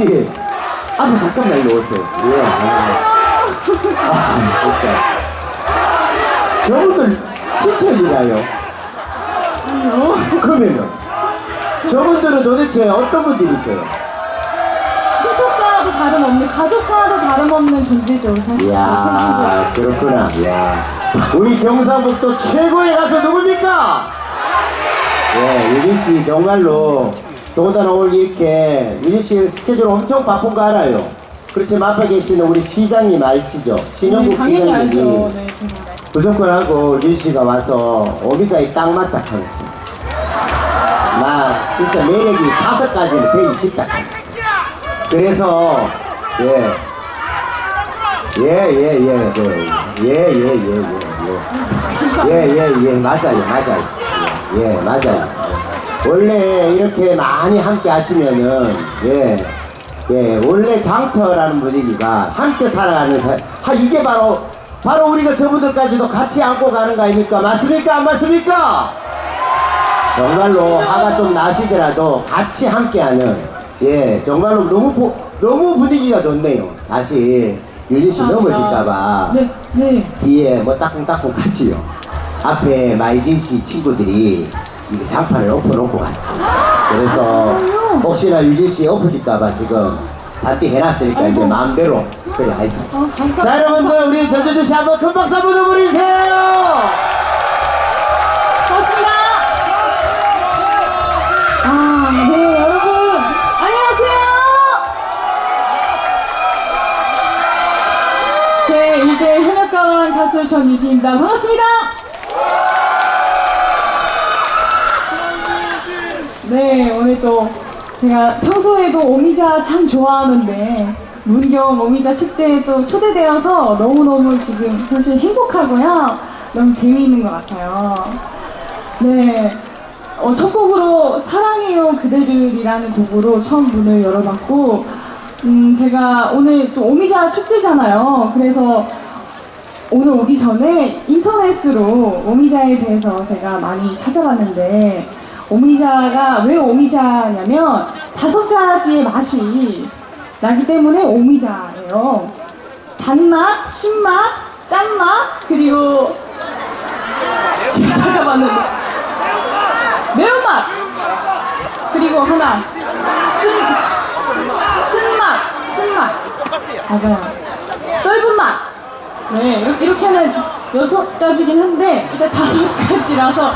씨 앞에 잠깐만 일로 오세요. 예. 진짜. 저분들 친척이라요. 아니요. 그러면은 저분들은 도대체 어떤 분들이 있어요? 친척과도 다름없는, 가족과도 다름없는 존재죠, 사실. 이야, 그렇구나. 이야. 우리 경상북도 최고의 가수 누굽니까? 예, 유진 씨 정말로 더군다나 오늘 이렇게 유진 씨 스케줄 엄청 바쁜 거 알아요. 그렇지만 앞에 계시는 우리 시장님 아시죠? 신영국 당연히 알죠. 시장님이 네, 정말. 부족하고 유진 씨가 와서 오미자에 딱 맞다 하겠어. 나 진짜 매력이 5가지는 되기 쉽다 하겠어. 그래서 맞아요. 원래 이렇게 많이 함께 하시면은 원래 장터라는 분위기가 함께 살아가는 이게 바로 우리가 저분들까지도 같이 안고 가는 거 아닙니까? 맞습니까? 안 맞습니까? 정말로 화가 좀 나시더라도 같이 함께하는 정말로 너무 분위기가 좋네요. 사실 유진 씨 넘어질까봐 네. 뒤에 뭐 따끔따끔 갔지요. 앞에 마이진 씨 친구들이 이거 장판을 엎어놓고 갔어. 그래서 혹시나 유진 씨 엎어질까봐 지금 단디 해놨으니까 이제 마음대로 그래 하있어. 자, 여러분들 우리 전주주 씨 한번 큰 박수 한번 보내주세요. 고맙습니다. 네, 여러분. 안녕하세요. 제1대 현역가왕 가수 전유진입니다. 반갑습니다. 네, 오늘 또 제가 평소에도 오미자 참 좋아하는데 문경 오미자 축제에 또 초대되어서 너무너무 지금 사실 행복하고요. 너무 재미있는 것 같아요. 네, 첫 곡으로 사랑해요 그대를이라는 곡으로 처음 문을 열어봤고 제가 오늘 또 오미자 축제잖아요. 그래서 오늘 오기 전에 인터넷으로 오미자에 대해서 제가 많이 찾아봤는데 오미자가 왜 오미자냐면 5가지의 맛이 나기 때문에 오미자예요. 단맛, 신맛, 짠맛, 그리고 제가 찾아봤는데 매운맛, 그리고 하나 쓴맛 맞아요. 떫은 맛. 네, 이렇게 하면 6가지긴 한데 일단 5가지라서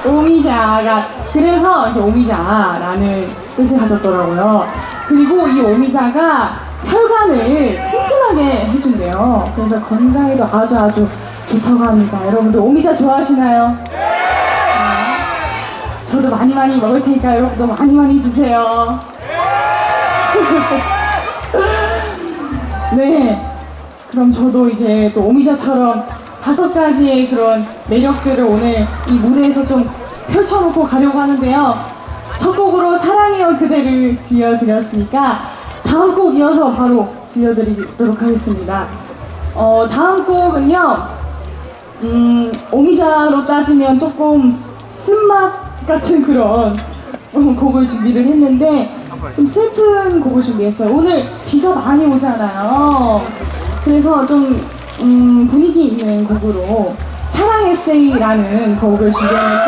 오미자가, 그래서 이제 오미자라는 뜻을 가졌더라고요. 그리고 이 오미자가 혈관을 튼튼하게 해준대요. 그래서 건강에도 아주 좋다고 합니다. 여러분들 오미자 좋아하시나요? 저도 많이 먹을 테니까 여러분도 많이 드세요. 네, 그럼 저도 이제 또 오미자처럼 5가지의 그런 매력들을 오늘 이 무대에서 좀 펼쳐놓고 가려고 하는데요. 첫 곡으로 사랑해요 그대를 들려드렸으니까 다음 곡 이어서 바로 들려드리도록 하겠습니다. 다음 곡은요, 오미자로 따지면 조금 쓴맛 같은 그런 곡을 준비를 했는데 좀 슬픈 곡을 준비했어요. 오늘 비가 많이 오잖아요. 그래서 좀 분위기 있는 곡으로 사랑 에세이라는 곡을 준비했는데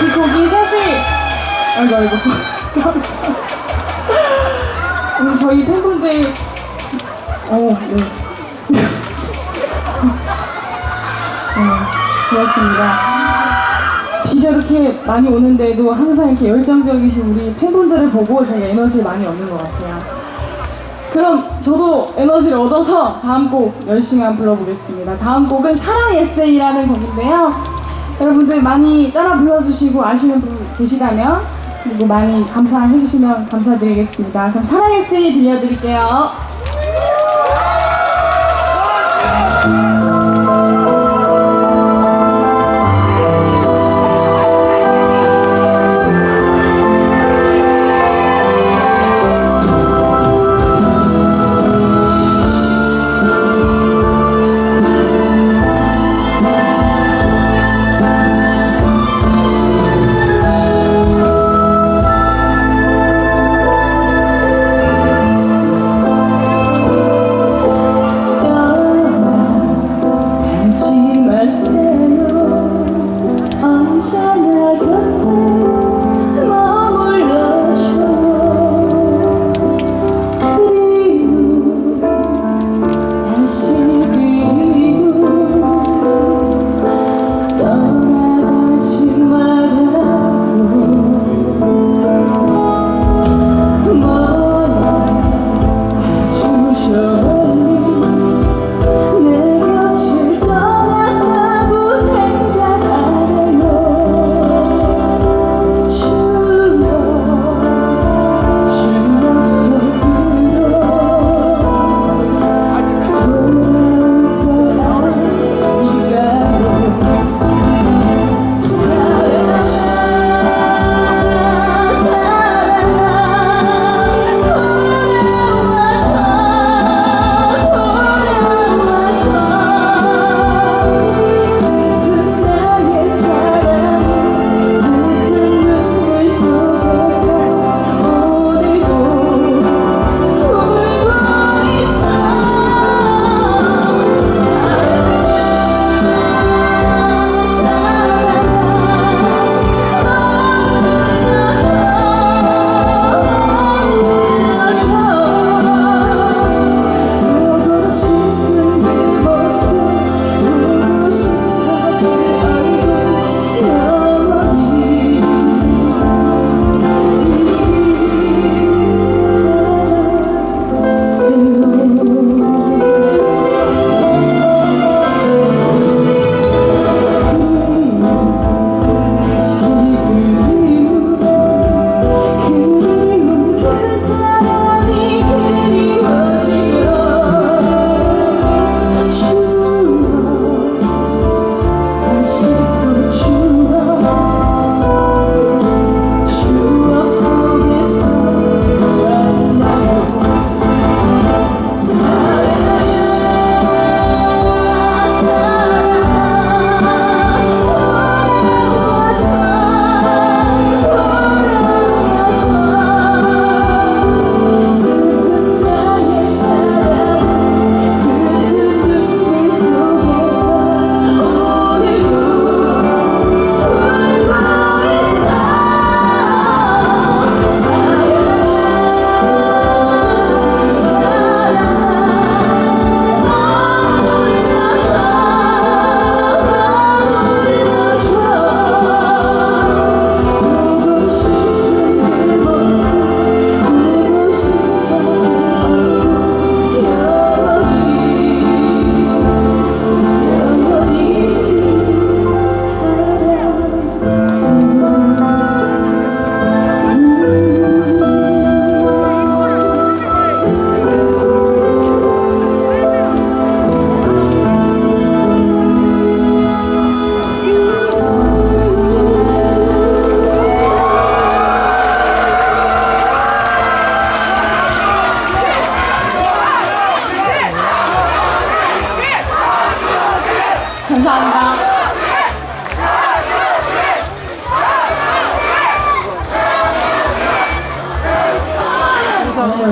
이 곡이 사실 아이고 오늘 저희 팬분들 네. 그렇습니다. 비가 이렇게 많이 오는데도 항상 이렇게 열정적이신 우리 팬분들을 보고 저희가 에너지를 많이 얻는 것 같아요. 그럼 저도 에너지를 얻어서 다음 곡 열심히 한번 불러보겠습니다. 다음 곡은 사랑 에세이라는 곡인데요. 여러분들 많이 따라 불러주시고 아시는 분 계시다면 그리고 많이 감사해주시면 감사드리겠습니다. 그럼 사랑 에세이 들려드릴게요.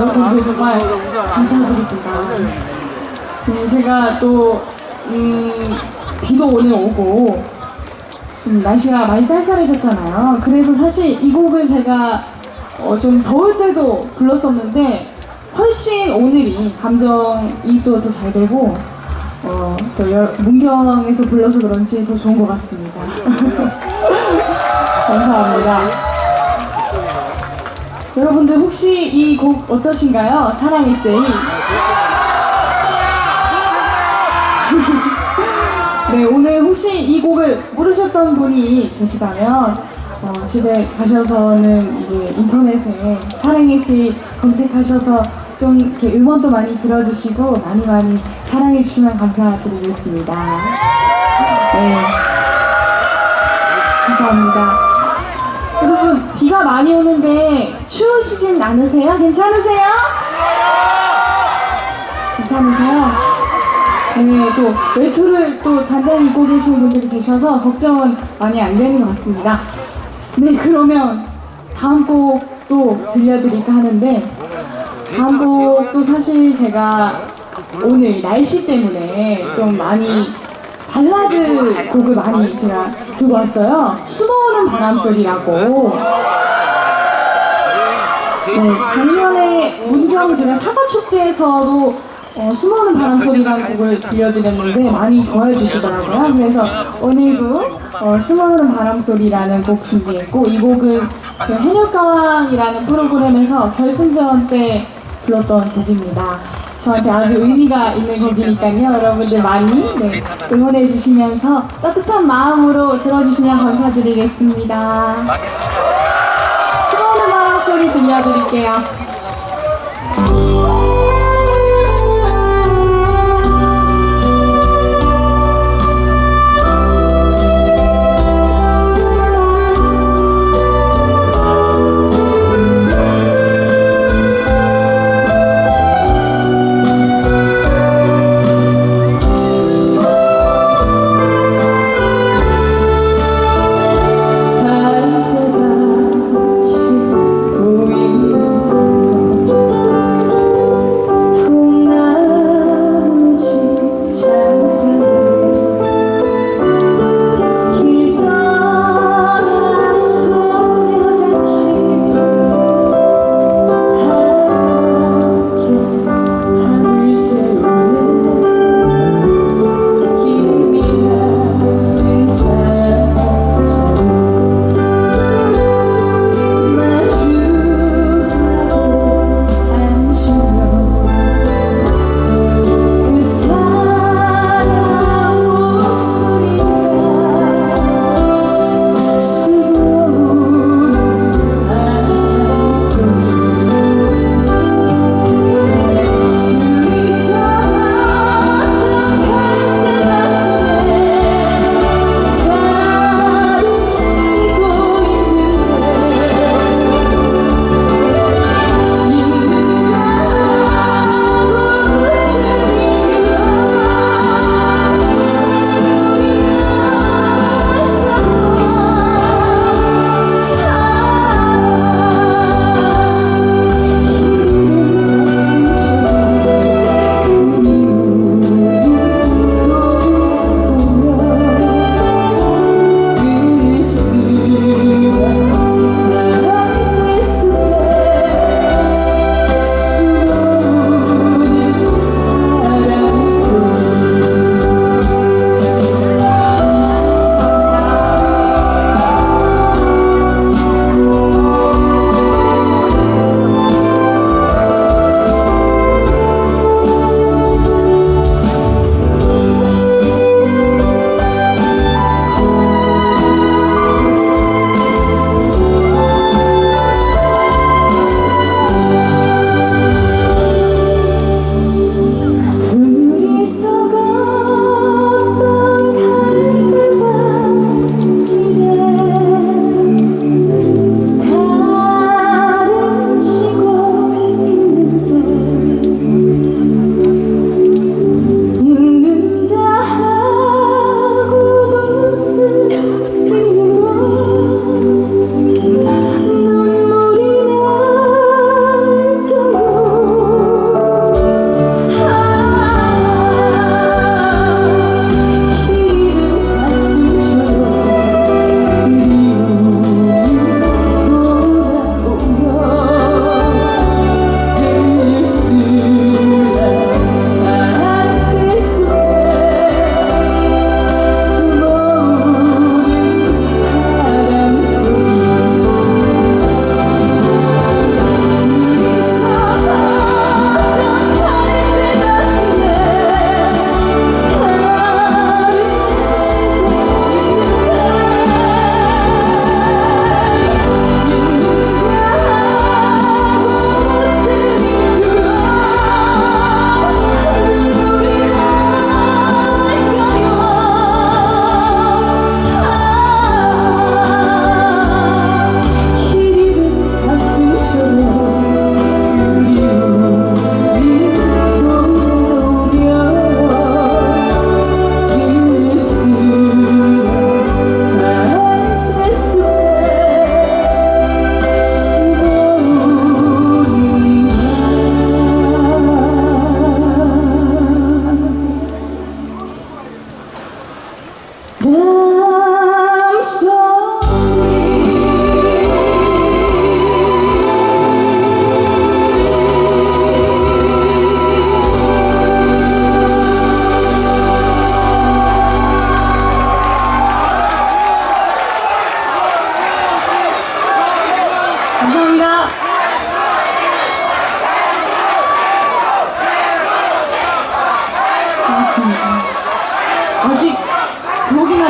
여러분들 정말 감사드립니다. 제가 또 비도 오늘 오고 날씨가 많이 쌀쌀해졌잖아요. 그래서 사실 이 곡을 제가 좀 더울 때도 불렀었는데 훨씬 오늘이 감정이입도 더 잘 되고 또 문경에서 불러서 그런지 더 좋은 것 같습니다. 감사합니다. 여러분들 혹시 이 곡 어떠신가요? 사랑의 세이. 네, 오늘 혹시 이 곡을 모르셨던 분이 계시다면 집에 가셔서는 이게 인터넷에 사랑의 세이 검색하셔서 좀 이렇게 음원도 많이 들어주시고 많이 사랑해주시면 감사드리겠습니다. 네, 감사합니다. 여러분 비가 많이 오는데 추우시진 않으세요? 괜찮으세요? 괜찮으세요? 네, 또 외투를 또 단단히 입고 계시는 분들이 계셔서 걱정은 많이 안 되는 것 같습니다. 네, 그러면 다음 곡도 들려드릴까 하는데 다음 곡도 사실 제가 오늘 날씨 때문에 좀 많이 발라드 곡을 많이 제가 들고 왔어요. 숨어오는 바람소리라고. 네, 작년에 문경 제가 사과축제에서도 숨어오는 바람소리라는 곡을 들려드렸는데 많이 좋아해 주시더라고요. 그래서 오늘도 숨어오는 바람소리라는 곡 준비했고 이 곡은 해녀가왕이라는 프로그램에서 결승전 때 불렀던 곡입니다. 저한테 아주 의미가 있는 곡이니까요. 여러분들 많이 응원해 주시면서 따뜻한 마음으로 들어주시면 감사드리겠습니다. 숨어오는 바람소리 들려드릴게요.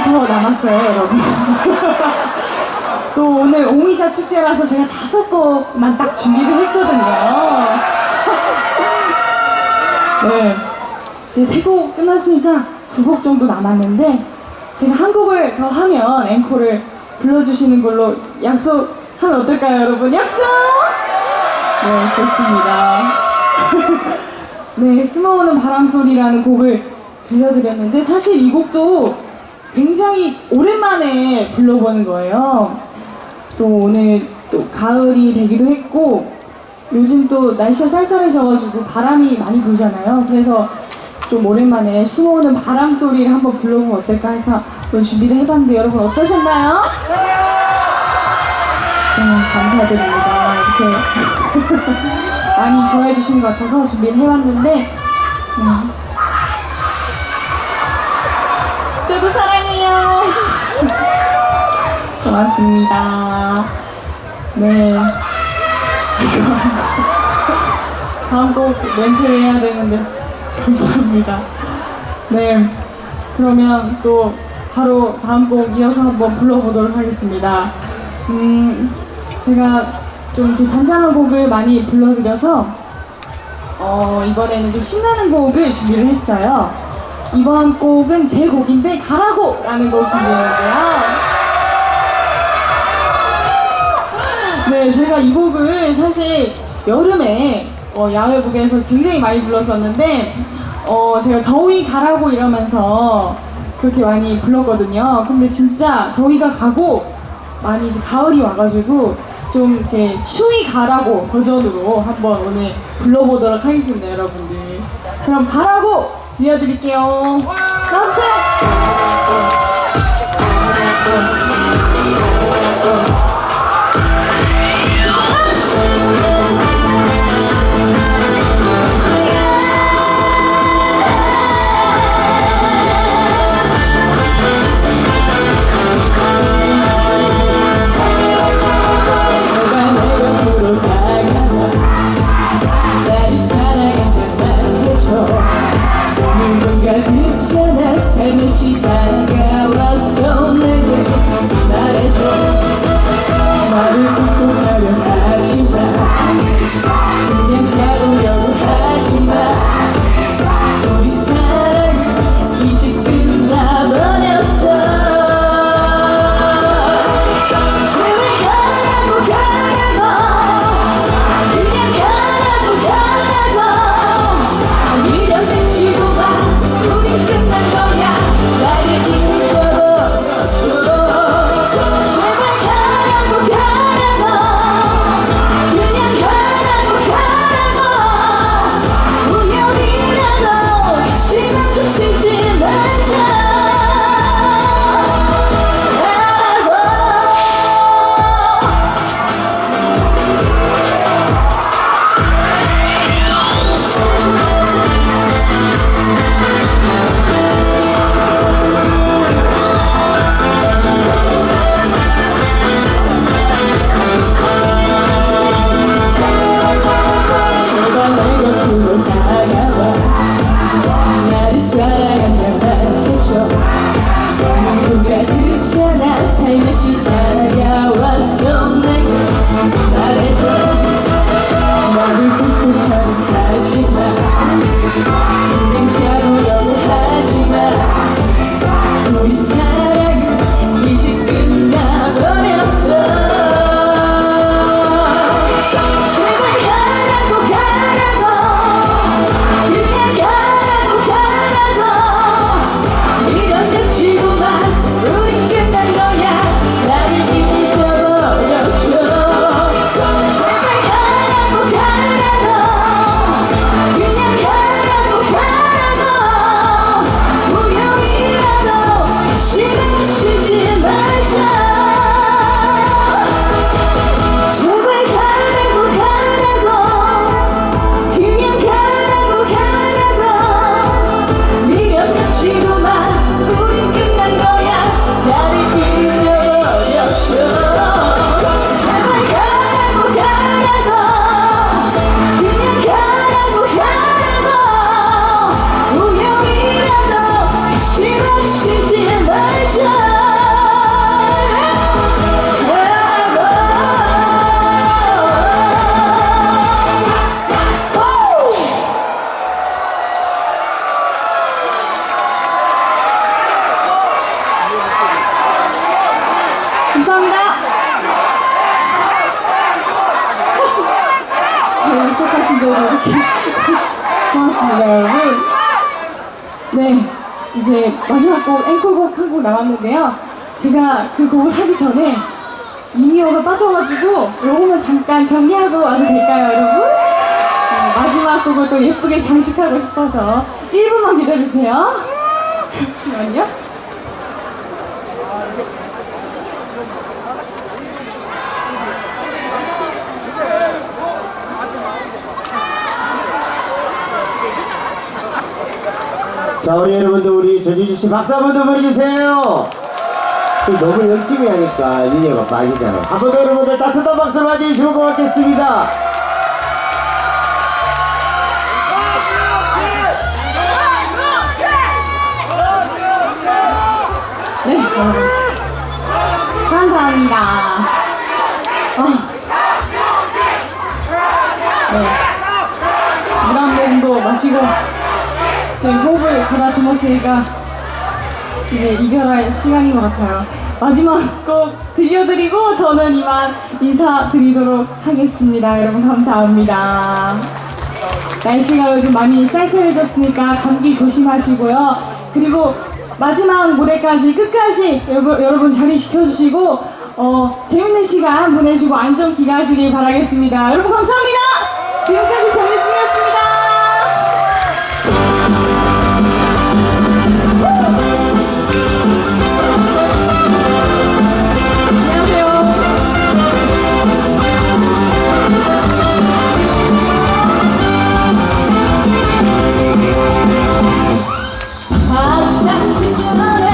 하나 더 남았어요, 여러분. 또 오늘 오미자 축제라서 제가 5곡만 딱 준비를 했거든요. 네. 이제 3곡 끝났으니까 2곡 정도 남았는데, 제가 한 곡을 더 하면 앵콜을 불러주시는 걸로 약속하면 어떨까요, 여러분? 약속! 네, 좋습니다. 네, 숨어오는 바람소리라는 곡을 들려드렸는데, 사실 이 곡도 굉장히 오랜만에 불러보는 거예요. 또 오늘 또 가을이 되기도 했고, 요즘 또 날씨가 쌀쌀해져가지고 바람이 많이 불잖아요. 그래서 좀 오랜만에 숨어오는 바람 소리를 한번 불러보면 어떨까 해서 또 준비를 해봤는데, 여러분 어떠셨나요? 네, 감사드립니다. 이렇게 많이 좋아해 주시는 것 같아서 준비를 해봤는데, 저도 사랑해요. 고맙습니다. 네. 다음 곡 멘트를 해야 되는데 감사합니다. 네, 그러면 또 바로 다음 곡 이어서 한번 불러보도록 하겠습니다. 제가 좀 이렇게 잔잔한 곡을 많이 불러드려서 이번에는 좀 신나는 곡을 준비를 했어요. 이번 곡은 제 곡인데 가라고! 라는 곡 준비했는데요. 네, 제가 이 곡을 사실 여름에 야외곡에서 굉장히 많이 불렀었는데, 제가 더위 가라고 이러면서 그렇게 많이 불렀거든요. 근데 진짜 더위가 가고 많이 이제 가을이 와가지고 좀 이렇게 추위 가라고 버전으로 한번 오늘 불러보도록 하겠습니다, 여러분들. 그럼 가라고 들려드릴게요. 나와주세요. 누군가 듣지 않아 살며시 다가와서 내게 말해줘. 말을 구속하려 하지마. 그냥 잡으려고 하지마. 우리 사랑은 이제 끝나버렸어. 제발 가라고 가라고. 그냥 가라고 가라고. 미련해지고 봐. 우리 끝난 거야. 나를 이미 접어줘. 제발 가라고 가라고. 그냥 가라고 가라고. 우연이라도 시간도 치지 말자. 제발 내 곁으로 다가와. 나를 사랑한다 말해줘. 누군가 듣지 않아 살며시 다가와서 내게 말해줘. 나를 구속하려 하지마. 그냥 잡으려고 하지마. 우리 사랑은 이제 끝나버렸어. 제발 가라고 가라고. 주신대로 이렇게 고맙습니다, 여러분. 네, 이제 마지막 곡 앵콜곡 한 곡 남았는데요. 제가 그 곡을 하기 전에 이니어가 빠져가지고 요거만 잠깐 정리하고 와도 될까요, 여러분? 네, 마지막 곡을 또 예쁘게 장식하고 싶어서 1분만 기다리세요. 잠시만요. 자, 우리 여러분들, 우리 전유주 씨 박수 한 번 더 보내주세요. 너무 열심히 하니까 인연가 빠지잖아. 한 번 더 여러분들 따뜻한 박수를 맞이해주시면 고맙겠습니다. 네, 여러분. 감사합니다. 네. 물 한 모금도 마시고, 제 호흡을 가다듬었으니까, 이제 이별할 시간인 것 같아요. 마지막 곡 들려드리고, 저는 이만 인사드리도록 하겠습니다. 여러분, 감사합니다. 날씨가 요즘 많이 쌀쌀해졌으니까 감기 조심하시고요. 그리고 마지막 무대까지 끝까지 여러분 자리 지켜주시고 재밌는 시간 보내시고 안전 귀가하시길 바라겠습니다. 여러분 감사합니다. 지금까지 정유진이었습니다. 학창 시절에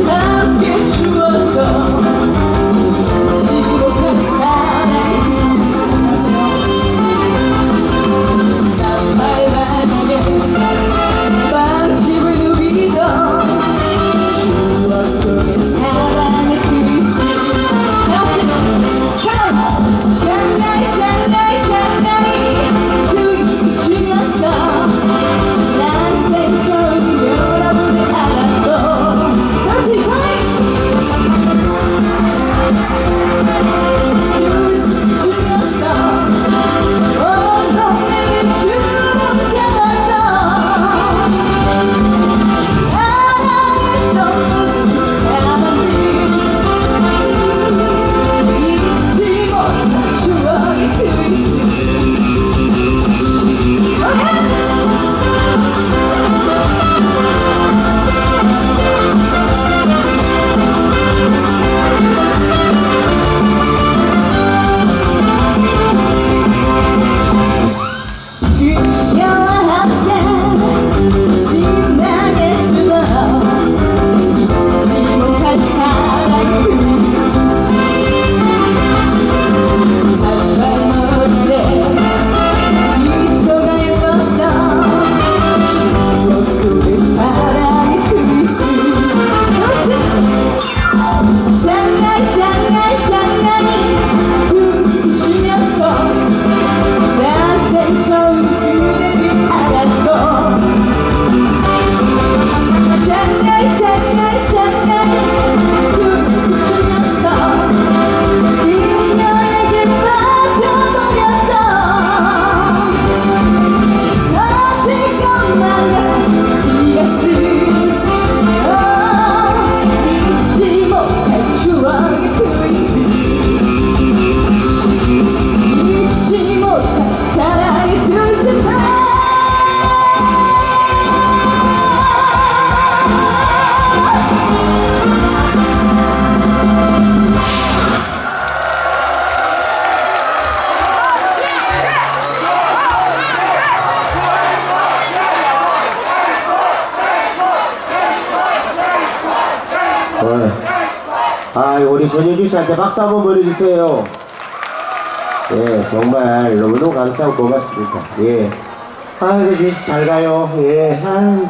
함께 추었던 지독한 사랑이 깜발바지에 빵집을 누비던 추억 속의 사랑의 트위스트 샹가이 샹가이 샹가이 트위스트 주면서 난 처음 여러분을 알았고 그렇지 트위스트 주면서 온 동네를 주름 잡았던 사랑했던 그 사람들 잊지 못할 추억의 트위스트 그녀와 함께 신나게 추던 잊지 못할 사랑의 한발머리에 미소가 예뻤던 추억 속의 사랑의 트위스트 그렇지 샹가이 샹가이 샹가이 트위스트 주면서 난생 처음 그대를 알았고 샹가이 샹가이 샹가이 트위스트 주면서 그녀에게 빠져버렸던 터질 것만 같은 이 가슴 잊지 못할 추억의 트위스트 잊지 못할 사랑의 트위스트 우리 전유주 씨한테 박수 한번 보내주세요. 예, 정말 너무너무 감사하고 고맙습니다. 예. 준씨 잘 가요. 예. 참.